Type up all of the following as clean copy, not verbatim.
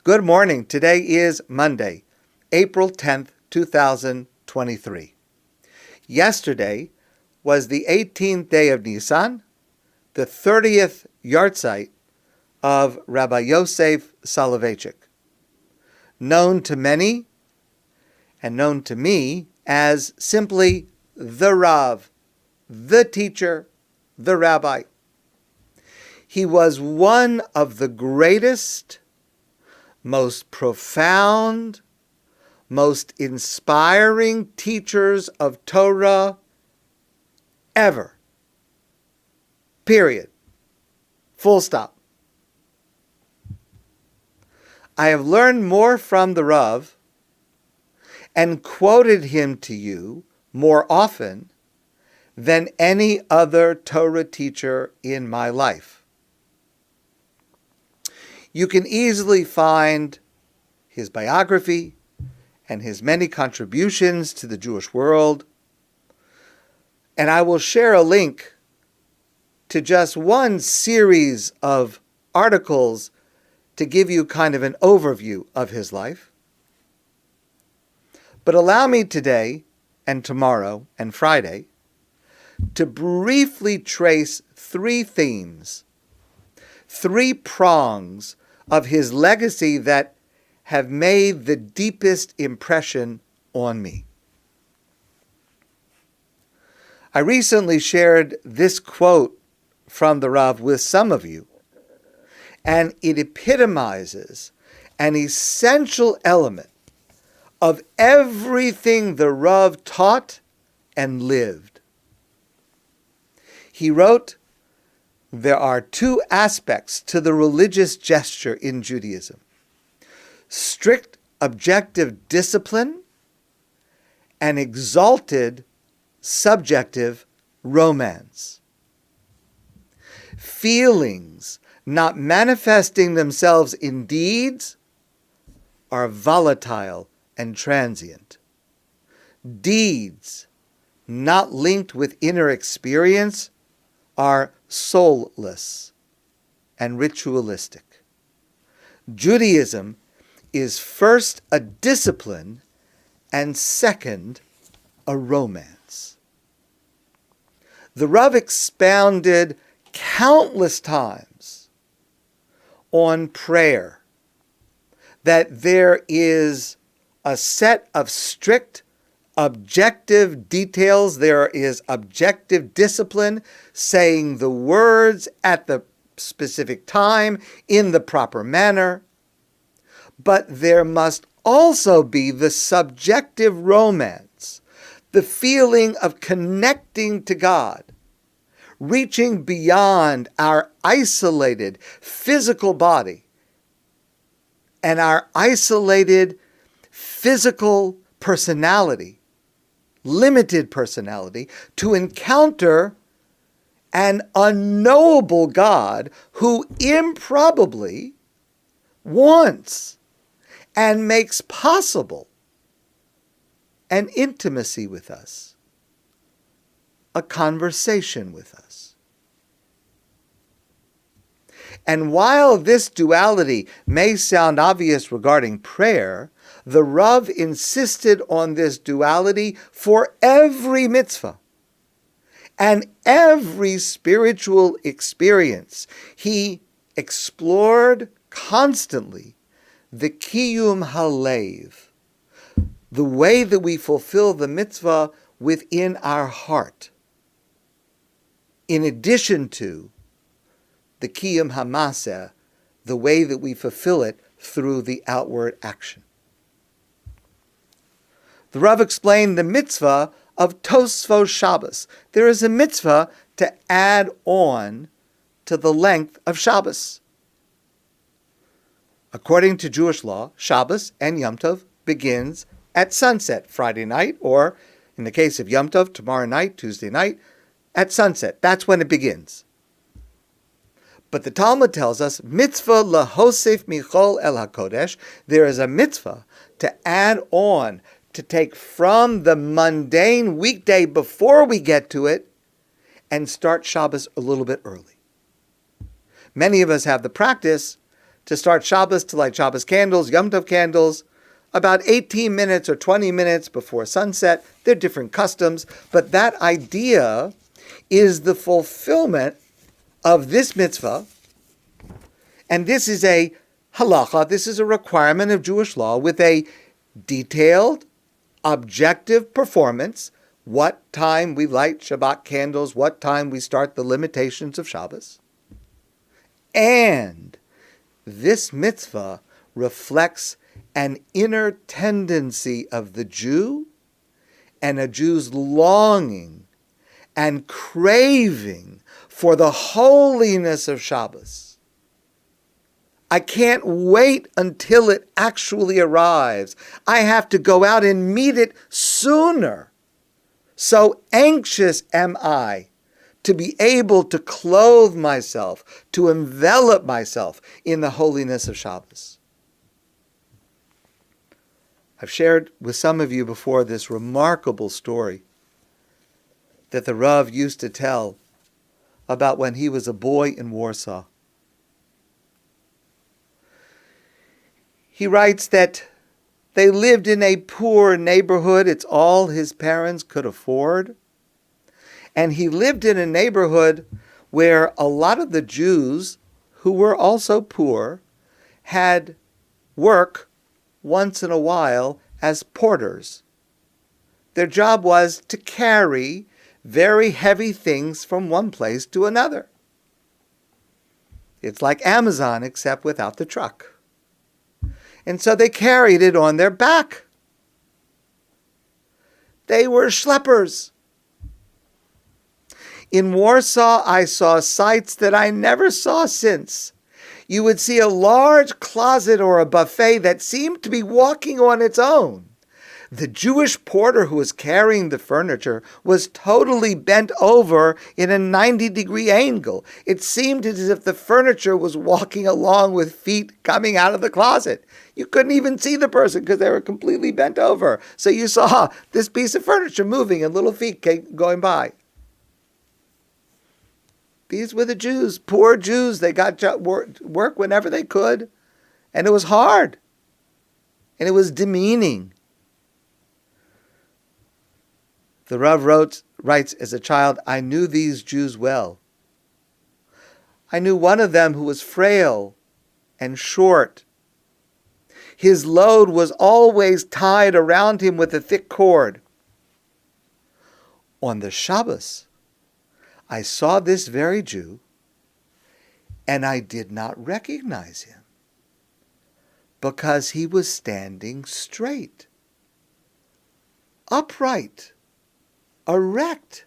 Good morning. Today is Monday, April 10th, 2023. Yesterday was the 18th day of Nissan, the 30th Yartzeit of Rabbi Yosef Soloveitchik, known to many and known to me as simply the Rav, the teacher, the rabbi. He was one of the greatest, most profound, most inspiring teachers of Torah ever. Period. Full stop. I have learned more from the Rav and quoted him to you more often than any other Torah teacher in my life. You can easily find his biography and his many contributions to the Jewish world, and I will share a link to just one series of articles to give you kind of an overview of his life. But allow me today and tomorrow and Friday to briefly trace three themes, three prongs of his legacy that have made the deepest impression on me. I recently shared this quote from the Rav with some of you, and it epitomizes an essential element of everything the Rav taught and lived. He wrote, "There are two aspects to the religious gesture in Judaism: strict objective discipline and exalted subjective romance. Feelings not manifesting themselves in deeds are volatile and transient. Deeds not linked with inner experience are soulless and ritualistic. Judaism is first a discipline and second a romance." The Rav expounded countless times on prayer, that there is a set of strict objective details, there is objective discipline, saying the words at the specific time in the proper manner, but there must also be the subjective romance, the feeling of connecting to God, reaching beyond our isolated physical body and our isolated physical personality, limited personality, to encounter an unknowable God who improbably wants and makes possible an intimacy with us, a conversation with us. And while this duality may sound obvious regarding prayer, the Rav insisted on this duality for every mitzvah and every spiritual experience. He explored constantly the kiyum halev, the way that we fulfill the mitzvah within our heart, in addition to the kiyum hamaseh, the way that we fulfill it through the outward action. The Rav explained the mitzvah of Tosfos Shabbos. There is a mitzvah to add on to the length of Shabbos. According to Jewish law, Shabbos and Yom Tov begins at sunset Friday night, or in the case of Yom Tov, tomorrow night, Tuesday night, at sunset. That's when it begins. But the Talmud tells us, mitzvah lahosef michol el hakodesh, there is a mitzvah to add on, to take from the mundane weekday before we get to it and start Shabbos a little bit early. Many of us have the practice to start Shabbos, to light Shabbos candles, Yom Tov candles, about 18 minutes or 20 minutes before sunset. They're different customs, but that idea is the fulfillment of this mitzvah, and this is a halacha, this is a requirement of Jewish law with a detailed, objective performance, what time we light Shabbat candles, what time we start the limitations of Shabbos. And this mitzvah reflects an inner tendency of the Jew and a Jew's longing and craving for the holiness of Shabbos. I can't wait until it actually arrives. I have to go out and meet it sooner. So anxious am I to be able to clothe myself, to envelop myself in the holiness of Shabbos. I've shared with some of you before this remarkable story that the Rav used to tell about when he was a boy in Warsaw. He writes that they lived in a poor neighborhood. It's all his parents could afford. And he lived in a neighborhood where a lot of the Jews, who were also poor, had work once in a while as porters. Their job was to carry very heavy things from one place to another. It's like Amazon, except without the truck. And so they carried it on their back. They were schleppers. In Warsaw, I saw sights that I never saw since. You would see a large closet or a buffet that seemed to be walking on its own. The Jewish porter who was carrying the furniture was totally bent over in a 90-degree angle. It seemed as if the furniture was walking along with feet coming out of the closet. You couldn't even see the person because they were completely bent over. So you saw this piece of furniture moving and little feet going by. These were the Jews, poor Jews. They got work whenever they could. And it was hard. And it was demeaning. The Rav writes, as a child, I knew these Jews well. I knew one of them who was frail and short. His load was always tied around him with a thick cord. On the Shabbos, I saw this very Jew, and I did not recognize him because he was standing straight, upright, erect.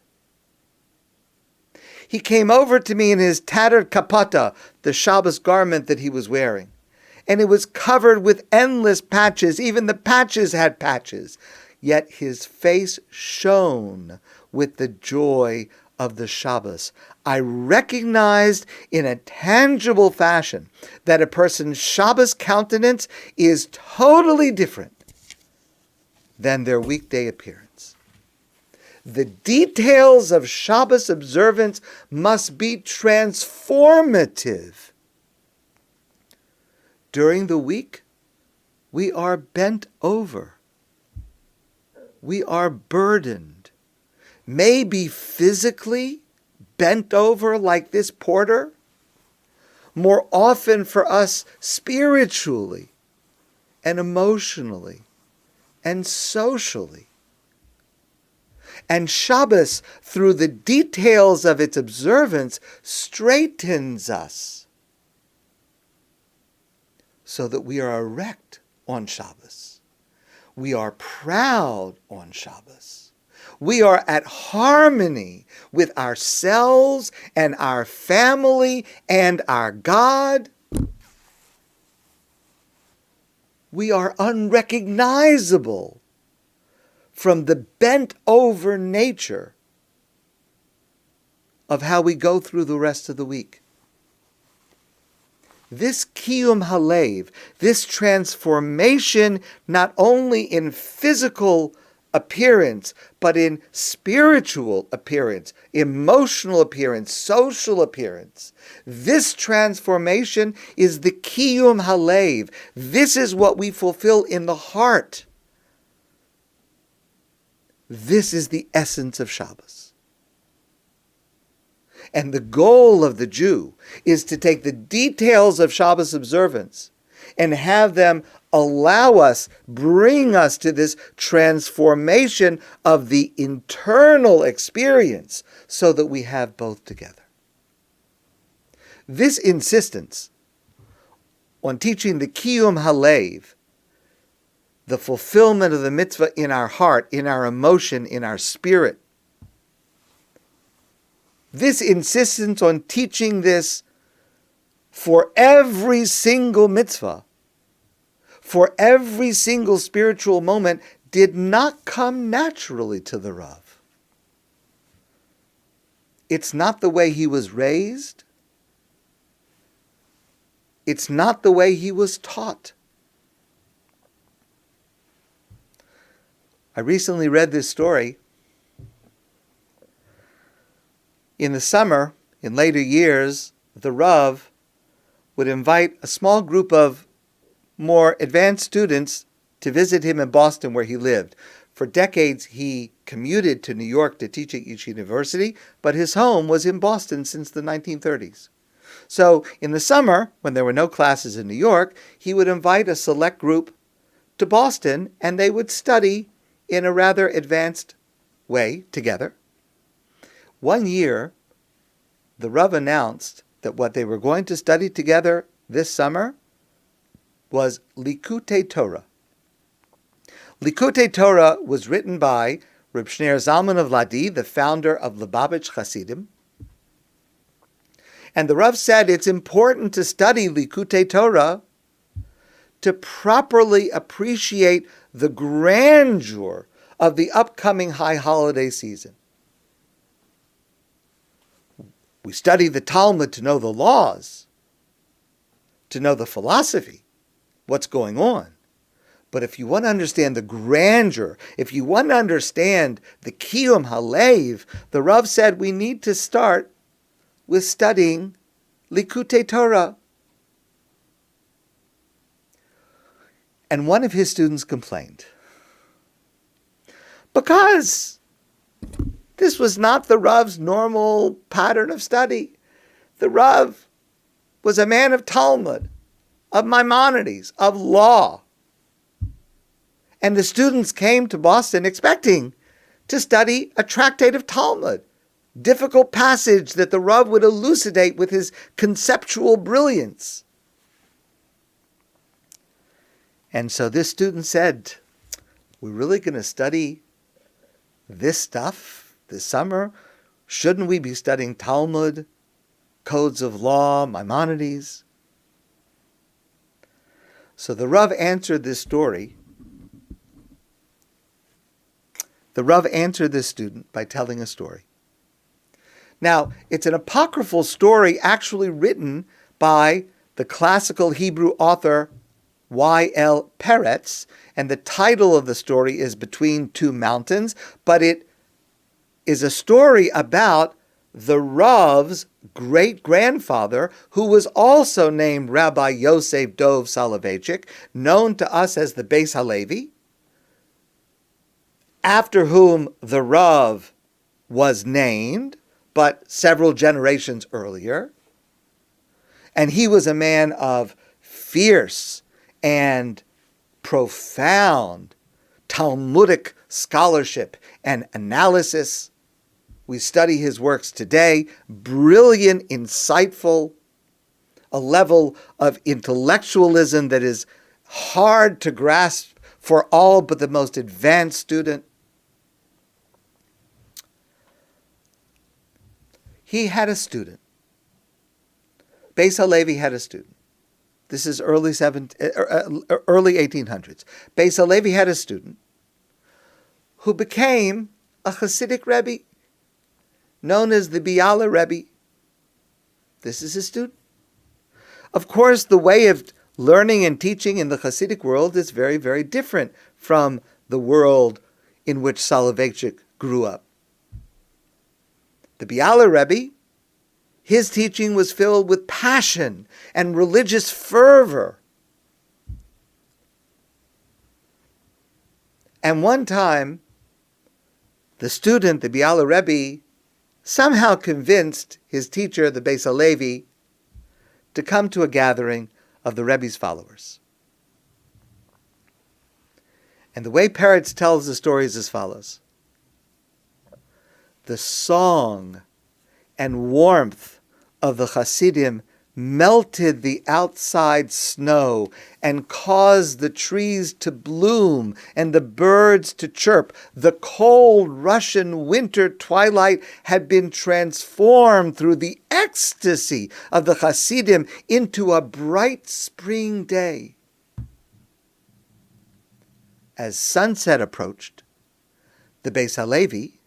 He came over to me in his tattered kapata, the Shabbos garment that he was wearing, and it was covered with endless patches. Even the patches had patches. Yet his face shone with the joy of the Shabbos. I recognized in a tangible fashion that a person's Shabbos countenance is totally different than their weekday appearance. The details of Shabbos observance must be transformative. During the week, we are bent over. We are burdened. Maybe physically bent over like this porter. More often for us spiritually and emotionally and socially. And Shabbos, through the details of its observance, straightens us so that we are erect on Shabbos. We are proud on Shabbos. We are at harmony with ourselves and our family and our God. We are unrecognizable from the bent-over nature of how we go through the rest of the week. This kiyum halev, this transformation not only in physical appearance, but in spiritual appearance, emotional appearance, social appearance. This transformation is the kiyum halev. This is what we fulfill in the heart. This is the essence of Shabbos. And the goal of the Jew is to take the details of Shabbos observance and have them allow us, bring us to this transformation of the internal experience so that we have both together. This insistence on teaching the kiyum halev, the fulfillment of the mitzvah in our heart, in our emotion, in our spirit, this insistence on teaching this for every single mitzvah, for every single spiritual moment, did not come naturally to the Rav. It's not the way he was raised. It's not the way he was taught. I recently read this story. In the summer, in later years, the Rav would invite a small group of more advanced students to visit him in Boston where he lived. For decades, he commuted to New York to teach at each university, but his home was in Boston since the 1930s. So in the summer, when there were no classes in New York, he would invite a select group to Boston, and they would study in a rather advanced way together. One year, the Rav announced that what they were going to study together this summer was Likutei Torah. Likutei Torah was written by Reb Shneir Zalman of Ladi, the founder of Lubavitch Hasidim. And the Rav said it's important to study Likutei Torah to properly appreciate the grandeur of the upcoming high holiday season. We study the Talmud to know the laws, to know the philosophy, what's going on. But if you want to understand the grandeur, if you want to understand the kiyum halev, the Rav said we need to start with studying Likutei Torah. And one of his students complained, because this was not the Rav's normal pattern of study. The Rav was a man of Talmud, of Maimonides, of law. And the students came to Boston expecting to study a tractate of Talmud, difficult passage that the Rav would elucidate with his conceptual brilliance. And so this student said, we're really going to study this stuff this summer? Shouldn't we be studying Talmud, codes of law, Maimonides? So the Rav answered this story. The Rav answered this student by telling a story. Now, it's an apocryphal story actually written by the classical Hebrew author Y.L. Peretz, and the title of the story is Between Two Mountains, but it is a story about the Rav's great-grandfather, who was also named Rabbi Yosef Soloveitchik, known to us as the Beis Halevi, after whom the Rav was named, but several generations earlier. And he was a man of fierce and profound Talmudic scholarship and analysis. We study his works today, brilliant, insightful, a level of intellectualism that is hard to grasp for all but the most advanced student. He had a student. Beis Halevi had a student. This is early 1800s. Beis Halevi had a student who became a Hasidic Rebbe, known as the Biala Rebbe. This is his student. Of course, the way of learning and teaching in the Hasidic world is very, very different from the world in which Soloveitchik grew up. The Biala Rebbe, his teaching was filled with passion and religious fervor. And one time, the student, the Biala Rebbe, somehow convinced his teacher, the Beis HaLevi, to come to a gathering of the Rebbe's followers. And the way Peretz tells the story is as follows. The song and warmth of the Hasidim melted the outside snow and caused the trees to bloom and the birds to chirp. The cold Russian winter twilight had been transformed through the ecstasy of the Hasidim into a bright spring day. As sunset approached, the Beis HaLevi,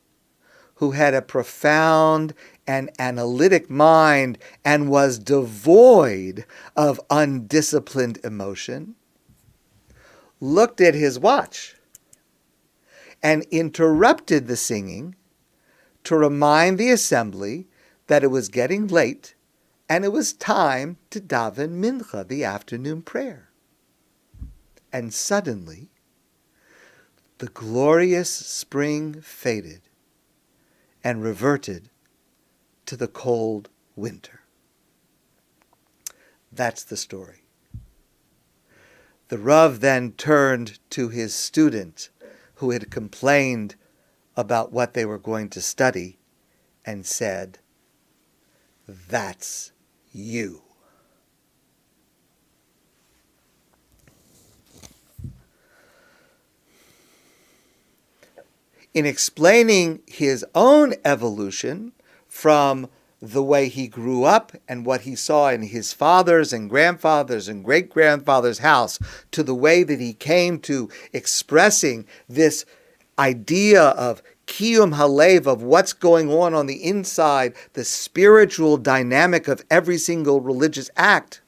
who had a profound and analytic mind and was devoid of undisciplined emotion, looked at his watch and interrupted the singing to remind the assembly that it was getting late and it was time to daven mincha, the afternoon prayer. And suddenly, the glorious spring faded and reverted to the cold winter. That's the story. The Rav then turned to his student who had complained about what they were going to study and said, "That's you." In explaining his own evolution from the way he grew up and what he saw in his father's and grandfather's and great-grandfather's house to the way that he came to expressing this idea of kiyum halev, of what's going on the inside, the spiritual dynamic of every single religious act,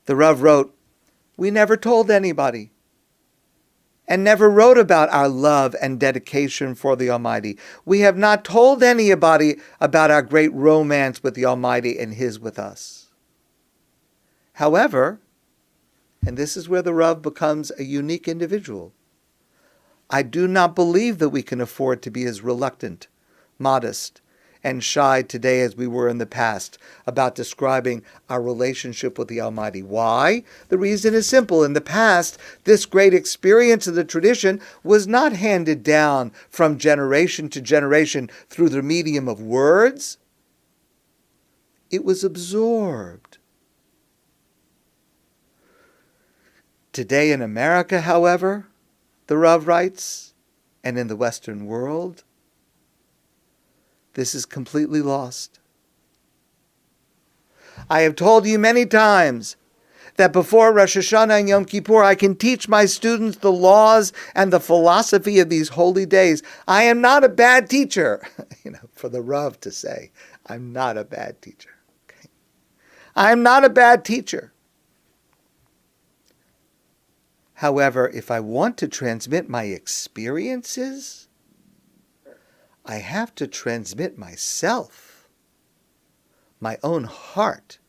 the Rav wrote, "We never told anybody and never wrote about our love and dedication for the Almighty. We have not told anybody about our great romance with the Almighty and His with us. However," and this is where the Rav becomes a unique individual, "I do not believe that we can afford to be as reluctant, modest, and shy today as we were in the past about describing our relationship with the Almighty." Why? The reason is simple. In the past, this great experience of the tradition was not handed down from generation to generation through the medium of words. It was absorbed. Today in America, however, the Rav writes, and in the Western world, this is completely lost. I have told you many times that before Rosh Hashanah and Yom Kippur, I can teach my students the laws and the philosophy of these holy days. I am not a bad teacher. For the Rav to say, I'm not a bad teacher. Okay? I am not a bad teacher. However, if I want to transmit my experiences, I have to transmit myself, my own heart.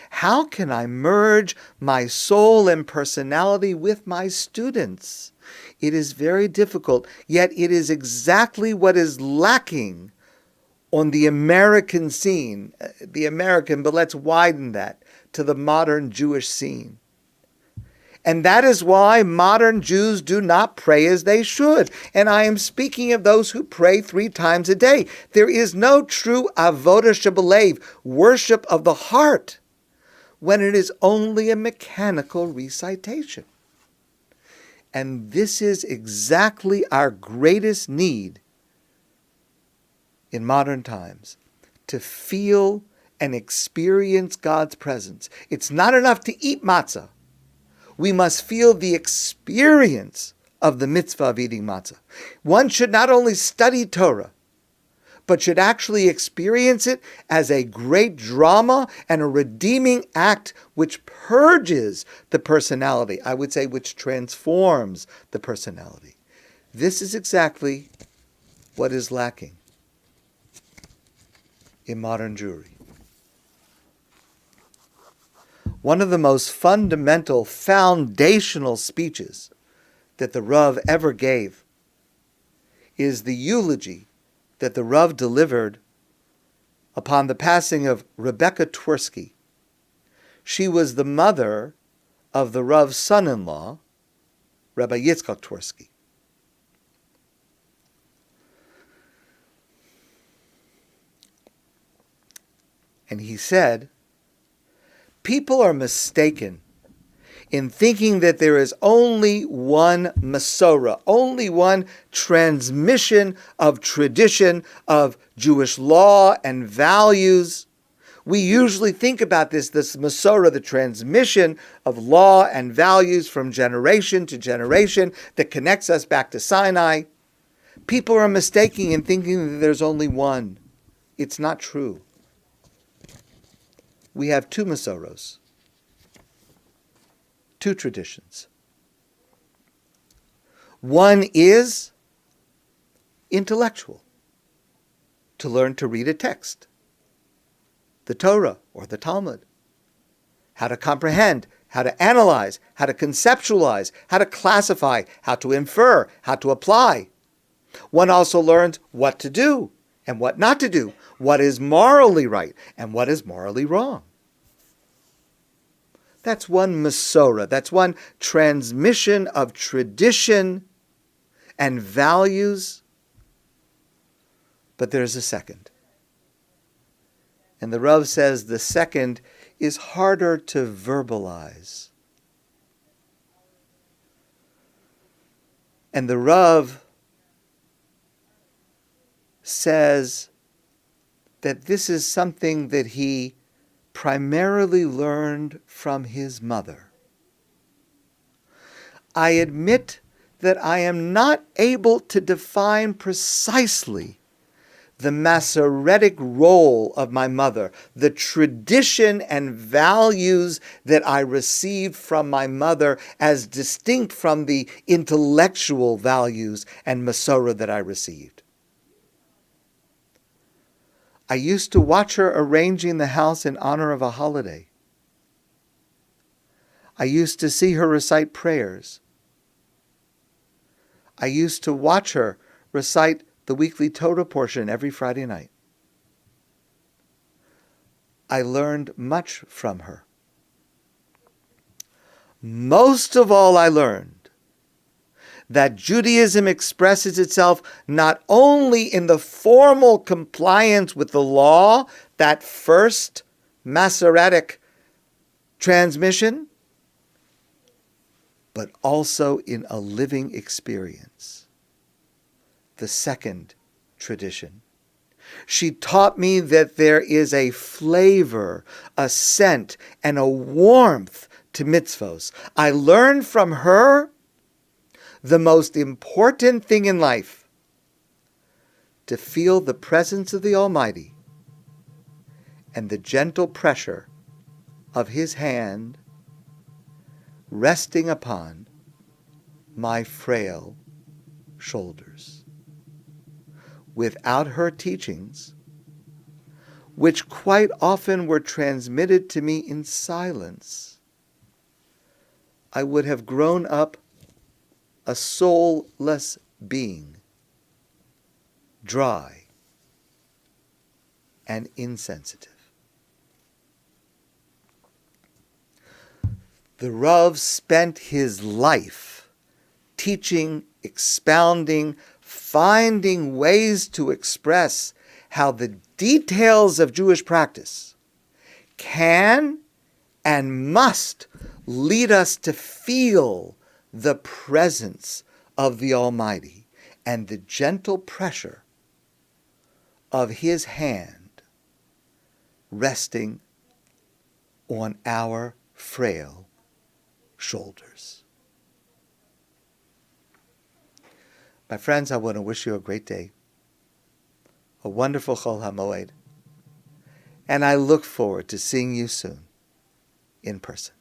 How can I merge my soul and personality with my students? It is very difficult, yet it is exactly what is lacking on the American scene. But let's widen that to the modern Jewish scene. And that is why modern Jews do not pray as they should. And I am speaking of those who pray 3 times a day. There is no true avodah shebelev, worship of the heart, when it is only a mechanical recitation. And this is exactly our greatest need in modern times, to feel and experience God's presence. It's not enough to eat matzah. We must feel the experience of the mitzvah of eating matzah. One should not only study Torah, but should actually experience it as a great drama and a redeeming act which purges the personality, I would say which transforms the personality. This is exactly what is lacking in modern Jewry. One of the most fundamental, foundational speeches that the Rav ever gave is the eulogy that the Rav delivered upon the passing of Rebecca Twersky. She was the mother of the Rav's son-in-law, Rabbi Yitzchak Twersky. And he said, people are mistaken in thinking that there is only one Masorah, only one transmission of tradition of Jewish law and values. We usually think about this Masorah, the transmission of law and values from generation to generation that connects us back to Sinai. People are mistaken in thinking that there's only one. It's not true. We have two Masorahs, two traditions. One is intellectual, to learn to read a text, the Torah or the Talmud, how to comprehend, how to analyze, how to conceptualize, how to classify, how to infer, how to apply. One also learns what to do and what not to do, what is morally right and what is morally wrong. That's one Masorah. That's one transmission of tradition and values. But there's a second. And the Rav says the second is harder to verbalize. And the Rav says that this is something that he primarily learned from his mother. I admit that I am not able to define precisely the Masoretic role of my mother, the tradition and values that I received from my mother as distinct from the intellectual values and Masorah that I received. I used to watch her arranging the house in honor of a holiday. I used to see her recite prayers. I used to watch her recite the weekly Torah portion every Friday night. I learned much from her. Most of all, I learned that Judaism expresses itself not only in the formal compliance with the law, that first Masoretic transmission, but also in a living experience, the second tradition. She taught me that there is a flavor, a scent, and a warmth to mitzvos. I learned from her the most important thing in life, to feel the presence of the Almighty and the gentle pressure of His hand resting upon my frail shoulders. Without her teachings, which quite often were transmitted to me in silence, I would have grown up a soulless being, dry and insensitive. The Rav spent his life teaching, expounding, finding ways to express how the details of Jewish practice can and must lead us to feel the presence of the Almighty and the gentle pressure of His hand resting on our frail shoulders. My friends, I want to wish you a great day, a wonderful Chol HaMoed, and I look forward to seeing you soon in person.